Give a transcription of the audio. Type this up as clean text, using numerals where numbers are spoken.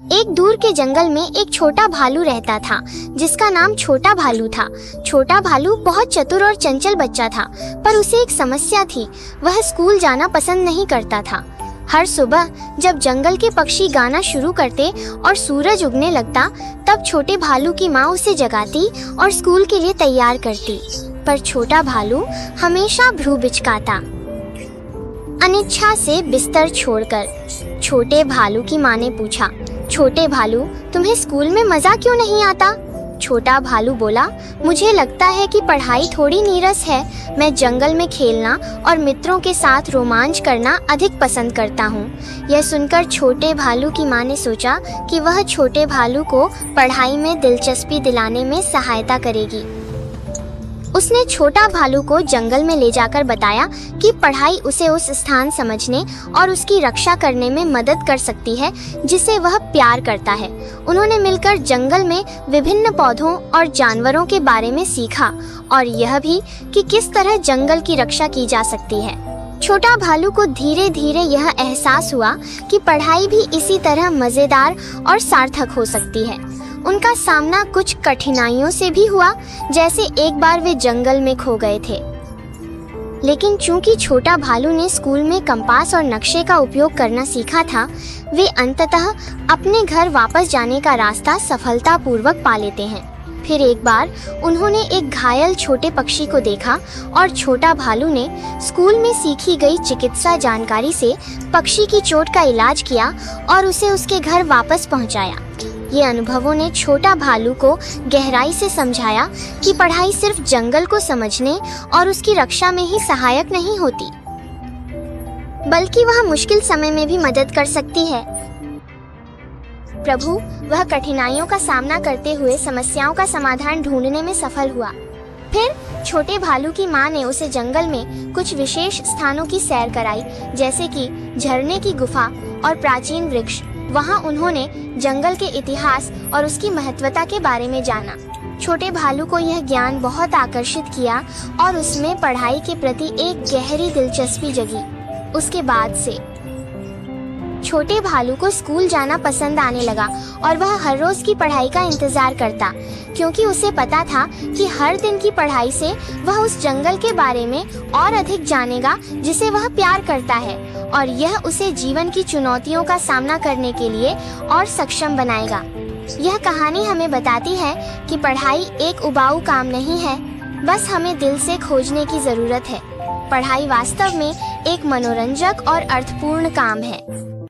एक दूर के जंगल में एक छोटा भालू रहता था जिसका नाम छोटा भालू था। छोटा भालू बहुत चतुर और चंचल बच्चा था, पर उसे एक समस्या थी। वह स्कूल जाना पसंद नहीं करता था। हर सुबह जब जंगल के पक्षी गाना शुरू करते और सूरज उगने लगता, तब छोटे भालू की माँ उसे जगाती और स्कूल के लिए तैयार करती। पर छोटा भालू हमेशा भ्रू बिचकाता, अनिच्छा से बिस्तर छोड़कर। छोटे भालू की माँ ने पूछा, छोटे भालू, तुम्हें स्कूल में मजा क्यों नहीं आता? छोटा भालू बोला, मुझे लगता है कि पढ़ाई थोड़ी नीरस है। मैं जंगल में खेलना और मित्रों के साथ रोमांच करना अधिक पसंद करता हूँ। यह सुनकर छोटे भालू की माँ ने सोचा कि वह छोटे भालू को पढ़ाई में दिलचस्पी दिलाने में सहायता करेगी। उसने छोटा भालू को जंगल में ले जाकर बताया कि पढ़ाई उसे उस स्थान समझने और उसकी रक्षा करने में मदद कर सकती है जिसे वह प्यार करता है। उन्होंने मिलकर जंगल में विभिन्न पौधों और जानवरों के बारे में सीखा और यह भी कि किस तरह जंगल की रक्षा की जा सकती है। छोटा भालू को धीरे धीरे यह एहसास हुआ कि पढ़ाई भी इसी तरह मजेदार और सार्थक हो सकती है। उनका सामना कुछ कठिनाइयों से भी हुआ, जैसे एक बार वे जंगल में खो गए थे। लेकिन चूंकि छोटा भालू ने स्कूल में कंपास और नक्शे का उपयोग करना सीखा था, वे अंततः अपने घर वापस जाने का रास्ता सफलतापूर्वक पा लेते हैं। फिर एक बार उन्होंने एक घायल छोटे पक्षी को देखा और छोटा भालू ने स्कूल में सीखी गई चिकित्सा जानकारी से पक्षी की चोट का इलाज किया और उसे उसके घर वापस पहुंचाया। ये अनुभवों ने छोटा भालू को गहराई से समझाया कि पढ़ाई सिर्फ जंगल को समझने और उसकी रक्षा में ही सहायक नहीं होती, बल्कि वह मुश्किल समय में भी मदद कर सकती है। प्रभु, वह कठिनाइयों का सामना करते हुए समस्याओं का समाधान ढूंढने में सफल हुआ। फिर छोटे भालू की माँ ने उसे जंगल में कुछ विशेष स्थानों की सैर कराई, जैसे कि झरने की गुफा और प्राचीन वृक्ष। वहाँ उन्होंने जंगल के इतिहास और उसकी महत्वता के बारे में जाना। छोटे भालू को यह ज्ञान बहुत आकर्षित किया और उसमें पढ़ाई के प्रति एक गहरी दिलचस्पी जगी। उसके बाद से छोटे भालू को स्कूल जाना पसंद आने लगा और वह हर रोज की पढ़ाई का इंतजार करता, क्योंकि उसे पता था कि हर दिन की पढ़ाई से वह उस जंगल के बारे में और अधिक जानेगा जिसे वह प्यार करता है, और यह उसे जीवन की चुनौतियों का सामना करने के लिए और सक्षम बनाएगा। यह कहानी हमें बताती है कि पढ़ाई एक उबाऊ काम नहीं है, बस हमें दिल से खोजने की जरूरत है। पढ़ाई वास्तव में एक मनोरंजक और अर्थपूर्ण काम है।